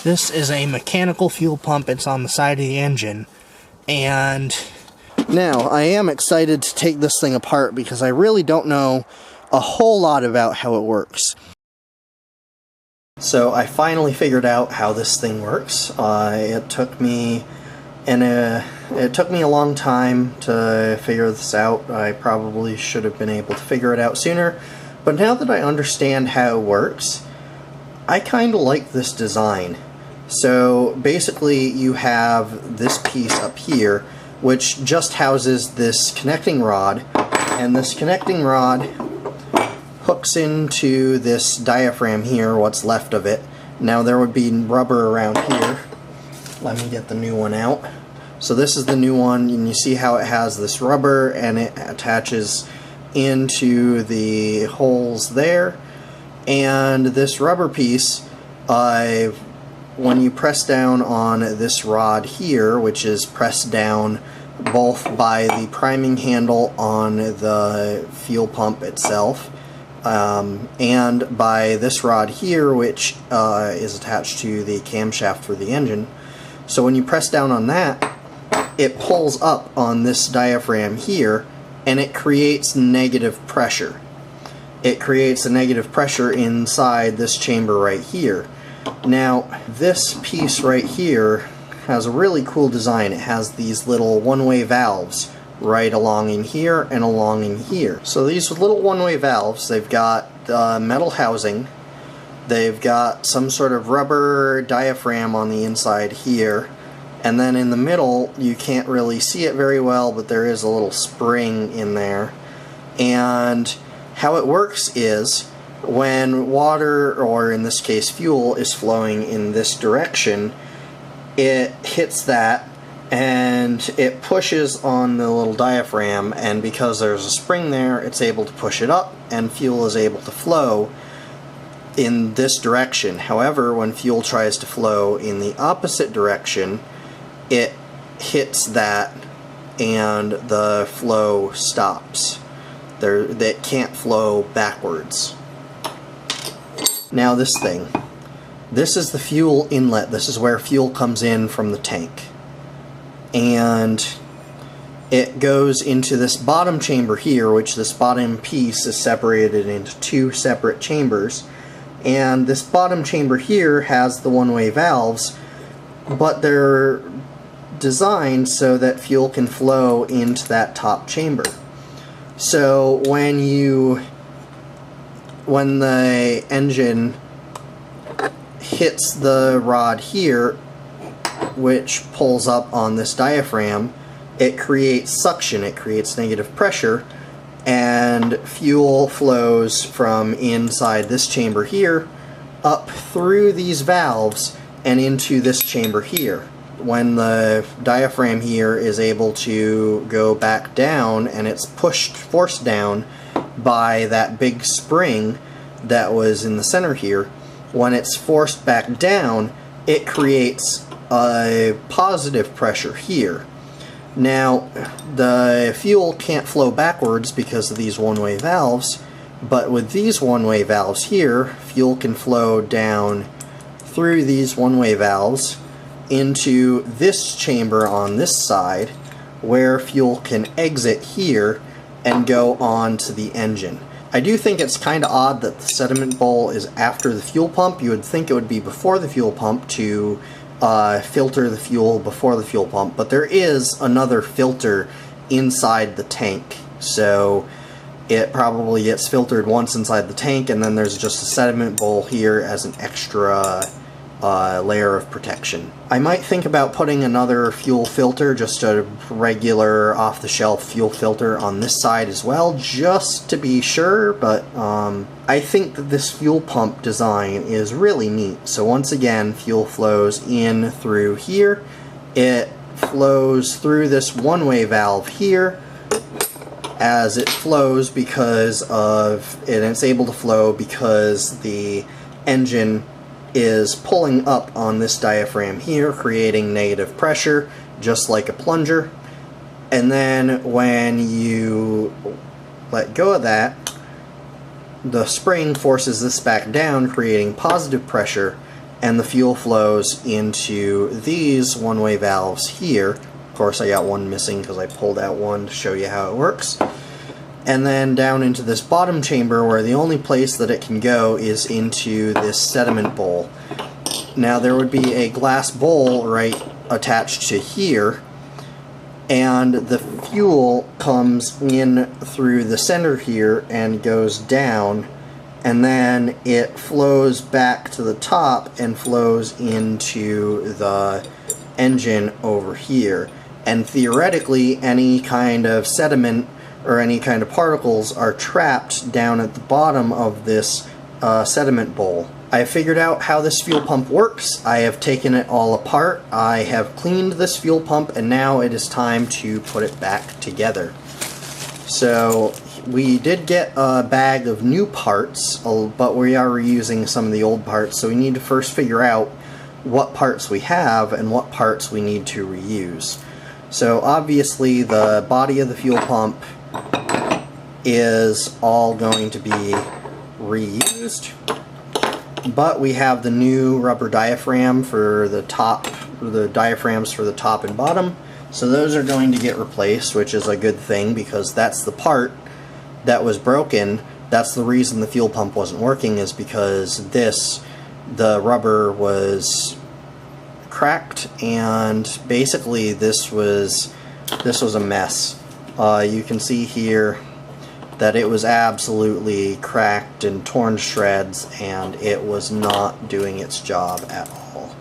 This is a mechanical fuel pump. It's on the side of the engine. And now I am excited to take this thing apart because I really don't know a whole lot about how it works. So I finally figured out how this thing works. It took me a long time to figure this out. I probably should have been able to figure it out sooner, but now that I understand how it works, I kind of like this design. So basically you have this piece up here which just houses this connecting rod, and this connecting rod hooks into this diaphragm here, what's left of it. Now there would be rubber around here. Let me get the new one out. So this is the new one, and you see how it has this rubber and it attaches into the holes there. And this rubber piece, when you press down on this rod here, which is pressed down both by the priming handle on the fuel pump itself, and by this rod here, which is attached to the camshaft for the engine. So when you press down on that, it pulls up on this diaphragm here, and it creates negative pressure. It creates a negative pressure inside this chamber right here. Now, this piece right here has a really cool design. It has these little one-way valves right along in here and along in here. So these little one-way valves, they've got metal housing, they've got some sort of rubber diaphragm on the inside here, and then in the middle, you can't really see it very well, but there is a little spring in there. And how it works is, when water, or in this case fuel, is flowing in this direction, it hits that and it pushes on the little diaphragm, and because there's a spring there, it's able to push it up and fuel is able to flow in this direction. However, when fuel tries to flow in the opposite direction, it hits that and the flow stops. It can't flow backwards. Now this thing, this is the fuel inlet. This is where fuel comes in from the tank. And it goes into this bottom chamber here, which this bottom piece is separated into two separate chambers. And this bottom chamber here has the one-way valves, but they're designed so that fuel can flow into that top chamber. So when the engine hits the rod here, which pulls up on this diaphragm, it creates suction, it creates negative pressure, and fuel flows from inside this chamber here up through these valves and into this chamber here. When the diaphragm here is able to go back down, and it's forced down by that big spring that was in the center here, when it's forced back down, it creates a positive pressure here. Now, the fuel can't flow backwards because of these one-way valves, but with these one-way valves here, fuel can flow down through these one-way valves into this chamber on this side, where fuel can exit here and go on to the engine. I do think it's kind of odd that the sediment bowl is after the fuel pump. You would think it would be before the fuel pump to filter the fuel before the fuel pump, but there is another filter inside the tank. So it probably gets filtered once inside the tank, and then there's just a sediment bowl here as an extra layer of protection. I might think about putting another fuel filter, just a regular off-the-shelf fuel filter on this side as well, just to be sure, but I think that this fuel pump design is really neat. So once again, fuel flows in through here, it flows through this one-way valve here as it flows because of, and it's able to flow because the engine is pulling up on this diaphragm here, creating negative pressure, just like a plunger. And then when you let go of that, the spring forces this back down, creating positive pressure, and the fuel flows into these one-way valves here. Of course, I got one missing because I pulled out one to show you how it works. And then down into this bottom chamber, where the only place that it can go is into this sediment bowl. Now there would be a glass bowl right attached to here, and the fuel comes in through the center here and goes down, and then it flows back to the top and flows into the engine over here. And theoretically, any kind of sediment or any kind of particles are trapped down at the bottom of this sediment bowl. I have figured out how this fuel pump works. I have taken it all apart. I have cleaned this fuel pump, and now it is time to put it back together. So we did get a bag of new parts, but we are reusing some of the old parts, so we need to first figure out what parts we have and what parts we need to reuse. So obviously the body of the fuel pump is all going to be reused, but we have the new rubber diaphragm for the top, the diaphragms for the top and bottom, so those are going to get replaced, which is a good thing because that's the part that was broken. That's the reason the fuel pump wasn't working, is because the rubber was cracked, and basically this was a mess. You can see here that it was absolutely cracked and torn to shreds, and it was not doing its job at all.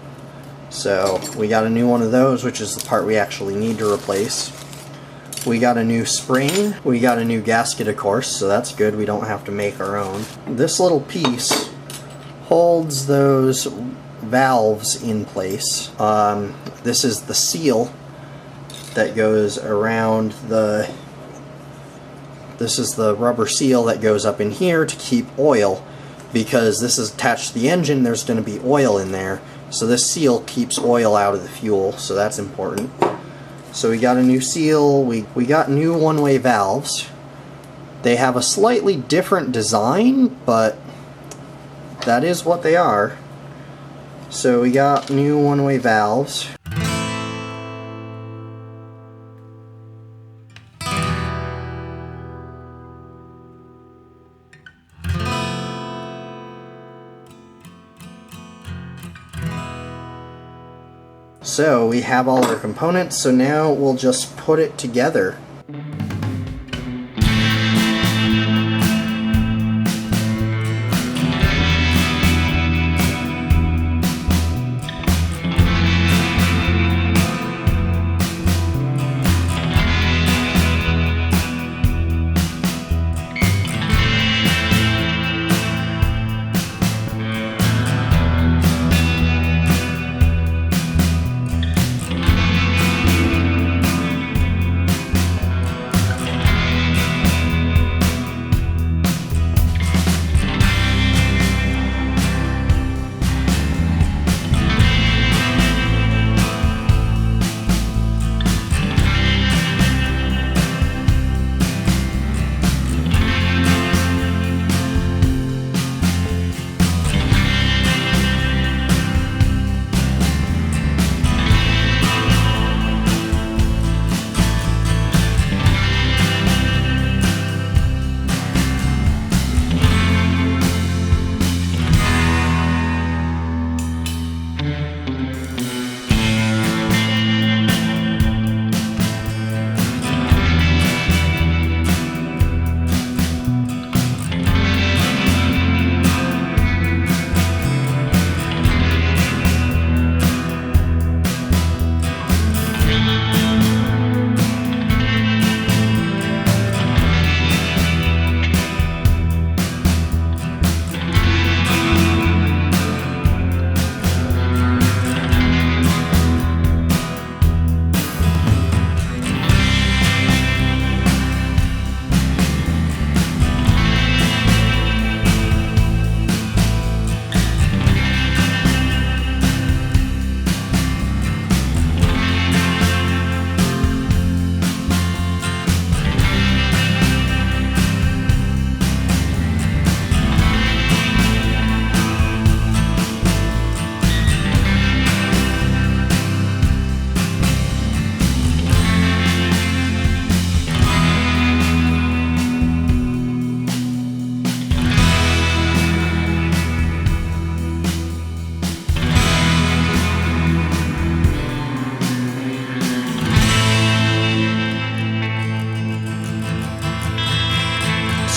So we got a new one of those, which is the part we actually need to replace. We got a new spring, we got a new gasket, of course, so that's good, we don't have to make our own. This little piece holds those valves in place. This is the seal that goes around the... This is the rubber seal that goes up in here to keep oil, because this is attached to the engine. There's going to be oil in there, so this seal keeps oil out of the fuel, so that's important. So we got a new seal, we got new one-way valves. They have a slightly different design, but that is what they are. So we got new one-way valves. So we have all our components, so now we'll just put it together.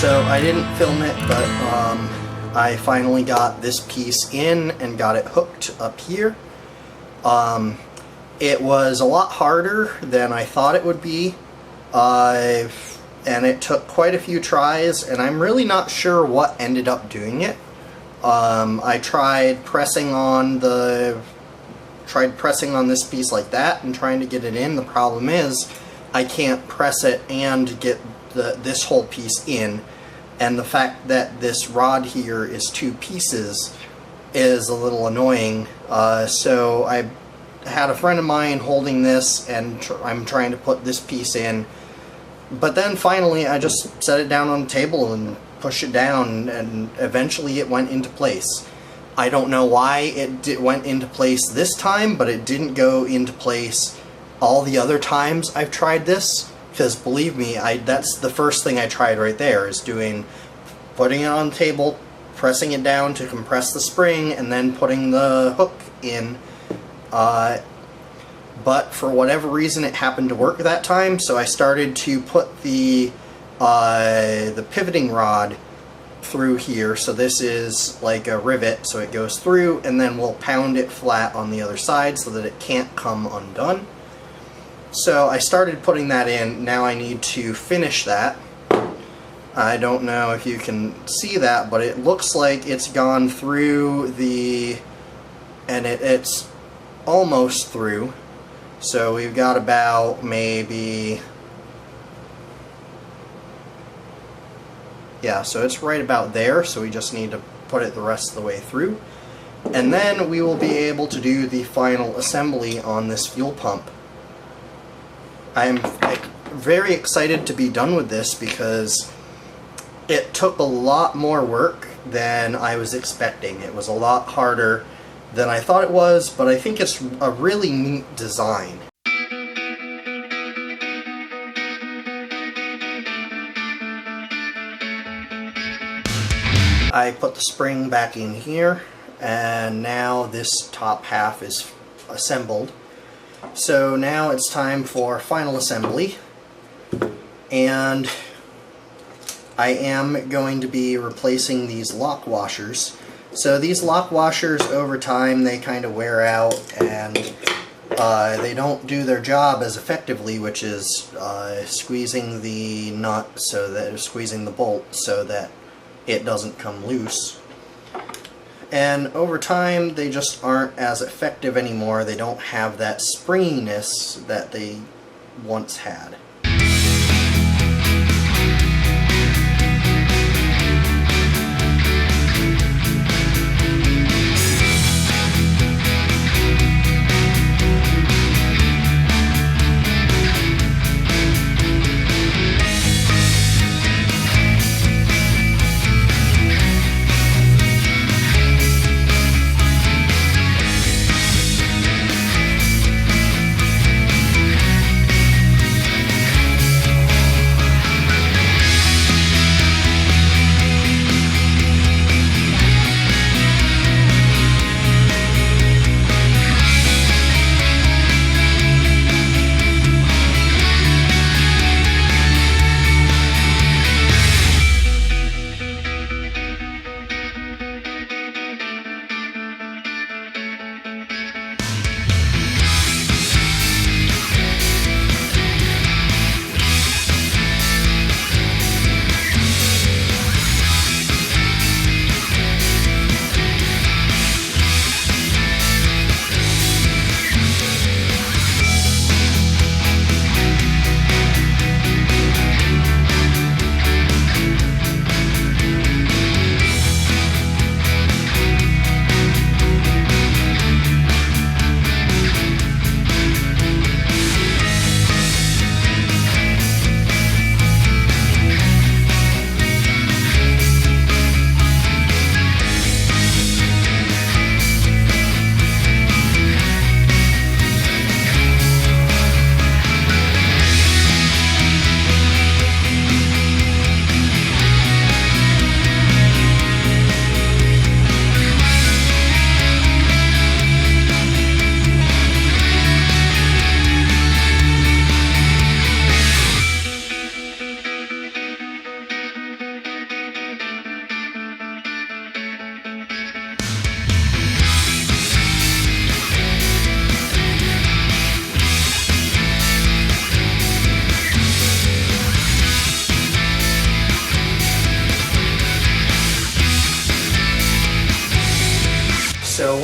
So I didn't film it, but I finally got this piece in and got it hooked up here. It was a lot harder than I thought it would be, and it took quite a few tries, and I'm really not sure what ended up doing it. I tried pressing on this piece like that and trying to get it in. The problem is I can't press it and get this whole piece in, and the fact that this rod here is two pieces is a little annoying. So I had a friend of mine holding this, and I'm trying to put this piece in, but then finally I just set it down on the table and pushed it down, and eventually it went into place. I don't know why it went into place this time, but it didn't go into place all the other times I've tried this, because believe me, that's the first thing I tried right there, is putting it on the table, pressing it down to compress the spring, and then putting the hook in. But for whatever reason it happened to work that time, so I started to put the pivoting rod through here. So this is like a rivet, so it goes through, and then we'll pound it flat on the other side so that it can't come undone. So I started putting that in. Now I need to finish that. I don't know if you can see that, but it looks like it's gone through and it's almost through. So we've got about maybe, yeah, so it's right about there, so we just need to put it the rest of the way through. And then we will be able to do the final assembly on this fuel pump. I'm very excited to be done with this because it took a lot more work than I was expecting. It was a lot harder than I thought it was, but I think it's a really neat design. I put the spring back in here, and now this top half is assembled. So now it's time for final assembly, and I am going to be replacing these lock washers. So these lock washers, over time, they kind of wear out, and they don't do their job as effectively, which is squeezing the nut, squeezing the bolt so that it doesn't come loose. And over time, they just aren't as effective anymore. They don't have that springiness that they once had.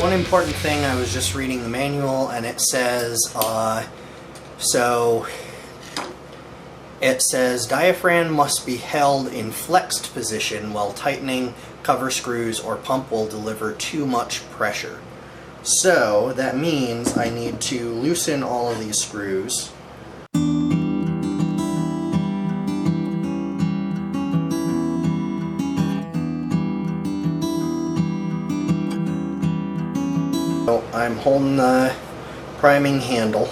one important thing, I was just reading the manual, and it says, it says diaphragm must be held in flexed position while tightening cover screws or pump will deliver too much pressure. So that means I need to loosen all of these screws. So I'm holding the priming handle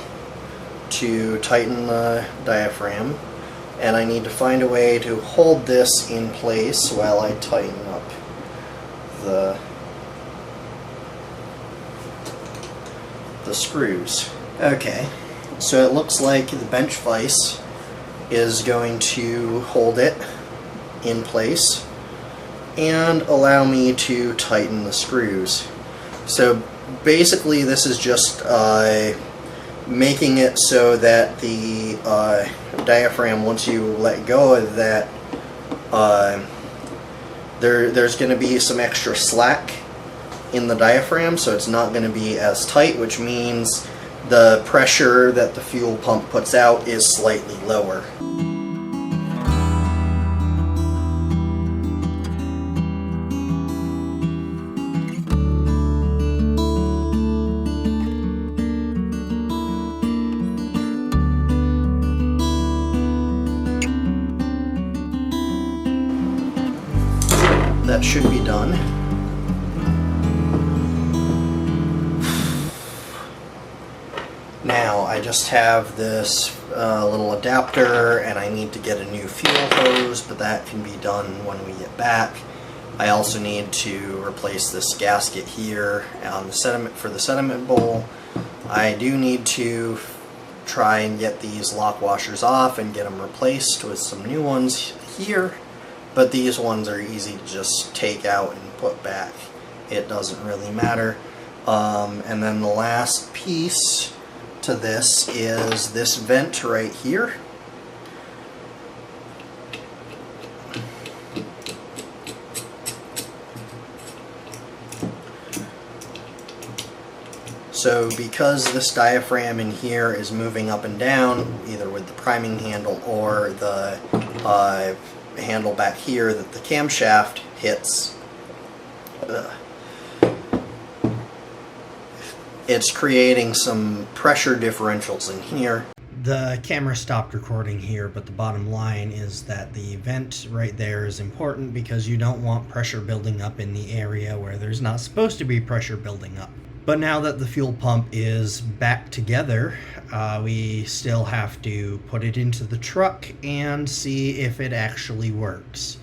to tighten the diaphragm, and I need to find a way to hold this in place while I tighten up the screws. Okay, so it looks like the bench vise is going to hold it in place and allow me to tighten the screws. So basically this is just making it so that the diaphragm, once you let go of that, there's going to be some extra slack in the diaphragm, so it's not going to be as tight, which means the pressure that the fuel pump puts out is slightly lower. That should be done. Now I just have this little adapter, and I need to get a new fuel hose, but that can be done when we get back. I also need to replace this gasket here on the sediment for the sediment bowl. I do need to try and get these lock washers off and get them replaced with some new ones here. But these ones are easy to just take out and put back. It doesn't really matter. And then the last piece to this is this vent right here. So because this diaphragm in here is moving up and down, either with the priming handle or the handle back here that the camshaft hits, it's creating some pressure differentials in here. The camera stopped recording here, but the bottom line is that the vent right there is important because you don't want pressure building up in the area where there's not supposed to be pressure building up. But now that the fuel pump is back together, we still have to put it into the truck and see if it actually works.